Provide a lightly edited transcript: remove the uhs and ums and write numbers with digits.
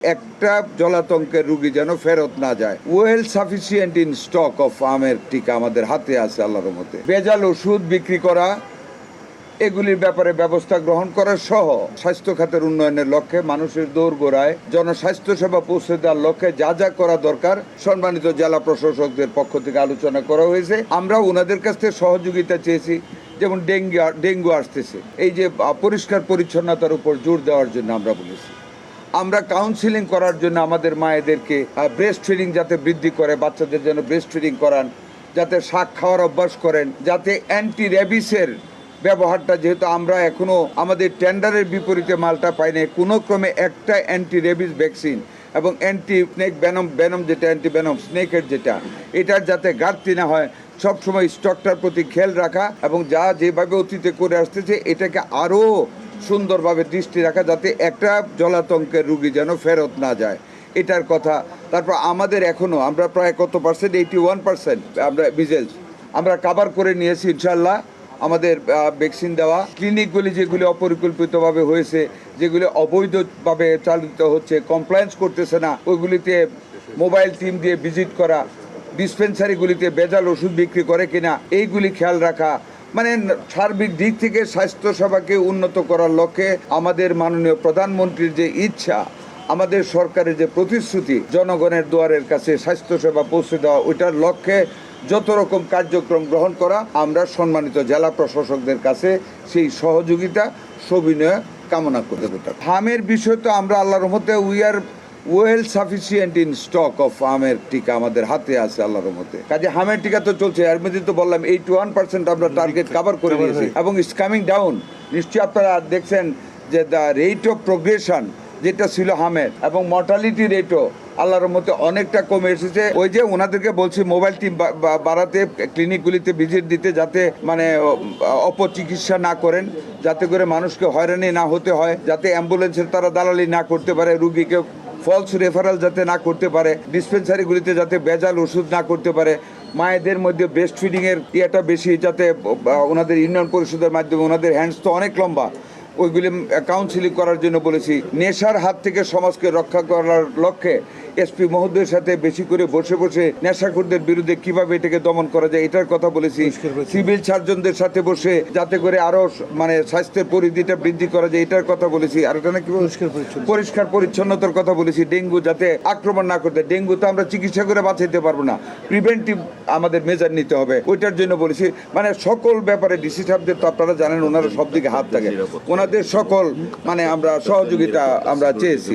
একটা জলাতঙ্কের রোগী যেন ফেরত না যায়। Well sufficient in stock of আমের টিকা আমাদের হাতে আছে আল্লাহর রহমতে। ভেজাল ওষুধ বিক্রি করা এগুলির ব্যাপারে ব্যবস্থা গ্রহণ করা সহ স্বাস্থ্য খাতের উন্নয়নের লক্ষ্যে মানুষের দোরগোড়ায় জনস্বাস্থ্য সেবা পৌঁছে দেওয়ার লক্ষ্যে যা যা করা দরকার সম্মানিত জেলা প্রশাসকদের পক্ষ থেকে আলোচনা করা হয়েছে। আমরা ওনাদের কাছ থেকে সহযোগিতা চেয়েছি, যেমন ডেঙ্গু আসতেছে, এই যে পরিষ্কার পরিচ্ছন্নতার উপর জোর দেওয়ার জন্য আমরা বলেছি। আমরা কাউন্সিলিং করার জন্য আমাদের মায়েদেরকে ব্রেস্ট ফিডিং যাতে বৃদ্ধি করে, বাচ্চাদের যেন ব্রেস্ট ফিডিং করান, যাতে শাক খাওয়ার অভ্যাস করেন, যাতে অ্যান্টি র্যাবিসের ব্যবহারটা, যেহেতু আমরা এখনো আমাদের টেন্ডারের বিপরীতে মালটা পাই না, কোনো ক্রমে একটা অ্যান্টি র্যাবিস ভ্যাকসিন এবং অ্যান্টি স্নেক ব্যানম যেটা অ্যান্টি ব্যানম স্নেকের যেটা, এটার যাতে ঘাটতি না হয় সবসময় স্টকটার প্রতি খেয়াল রাখা এবং যা যেভাবে অতীতে করে আসতেছে এটাকে আরও সুন্দরভাবে দৃষ্টি রাখা, যাতে একটা জলাতঙ্কের রোগী যেন ফেরত না যায়, এটার কথা। তারপর আমাদের এখনও আমরা প্রায় কত পার্সেন্ট, 81% আমরা মিজেলস আমরা কাভার করে নিয়েছি ইনশাল্লাহ। আমাদের ভ্যাকসিন দেওয়া ক্লিনিকগুলি যেগুলি অপরিকল্পিতভাবে হয়েছে, যেগুলি অবৈধভাবে চালিত হচ্ছে, কমপ্লায়েন্স করতেছে না, ওইগুলিতে মোবাইল টিম দিয়ে ভিজিট করা, ডিসপেন্সারিগুলিতে ভেজাল ওষুধ বিক্রি করে কিনা এইগুলি খেয়াল রাখা, মানে সার্বিক দিক থেকে স্বাস্থ্যসেবাকে উন্নত করার লক্ষ্যে আমাদের মাননীয় প্রধানমন্ত্রীর যে ইচ্ছা, আমাদের সরকারের যে প্রতিশ্রুতি জনগণের দুয়ারের কাছে স্বাস্থ্যসেবা পৌঁছে দেওয়া, ওইটার লক্ষ্যে যত রকম কার্যক্রম গ্রহণ করা, আমরা সম্মানিত জেলা প্রশাসকদের কাছে সেই সহযোগিতা সবিনয়ে কামনা করতে পারি। হামের বিষয় তো আমরা আল্লাহর রহমতে we are well sufficient in stock of আমের টিকা আমাদের হাতে আছে আল্লাহর রহমতে। কাজে হামের টিকা তো চলছে, এর মধ্যে তো বললাম 81% আমরা টার্গেট কভার করে নিয়েছি এবং ইটস কামিং ডাউন। নিশ্চয়ই আপনারা দেখছেন যে দ্য রেট অফ প্রোগ্রেশন যেটা ছিল হামের এবং মর্টালিটি রেটও আল্লাহর রহমতে অনেকটা কমে এসেছে। ওই যে ওনাদেরকে বলছি মোবাইল টিম বাড়াতে, ক্লিনিকগুলিতে ভিজিট দিতে, যাতে মানে অপচিকিৎসা না করেন, যাতে করে মানুষকে হয়রানি না হতে হয়, যাতে অ্যাম্বুলেন্সের তারা দালালি না করতে পারে, রুগীকে ফলস রেফারেল যাতে না করতে পারে, ডিসপেন্সারিগুলিতে যাতে ভেজাল ওষুধ না করতে পারে, মায়েদের মধ্যে ব্রেস্ট ফিডিংয়ের ইয়েটা বেশি, যাতে ওনাদের ইউনিয়ন পরিষদের মাধ্যমে, ওনাদের হ্যান্ডস তো অনেক লম্বা, ওইগুলি কাউন্সিলিং করার জন্য বলেছি। নেশার হাত থেকে সমাজকে রক্ষা করার লক্ষ্যে এসপি মহোদয়ের সাথে বেশি করে বসে বসে নেশাখোরদের বিরুদ্ধে কিভাবে এটাকে দমন করা যায় এটার কথা বলেছি। সিভিল সার্জনদের সাথে বসে যাতে করে আরো মানে স্বাস্থ্যের পরিধিটা বৃদ্ধি করা যায় এটার কথা বলেছি। আর এটা নাকি পরিষ্কার পরিচ্ছন্নতার কথা বলেছি। ডেঙ্গু যাতে আক্রমণ না করতে, ডেঙ্গু তো আমরা চিকিৎসা করে বাঁচাইতে পারবো না, প্রিভেন্টিভ আমাদের মেজার নিতে হবে, ওইটার জন্য বলেছি। মানে সকল ব্যাপারে ডিসি সাহেবদের তো আপনারা জানেন ওনারা সব দিকে হাত থাকে, ওনাদের সকল মানে আমরা সহযোগিতা আমরা চেয়েছি।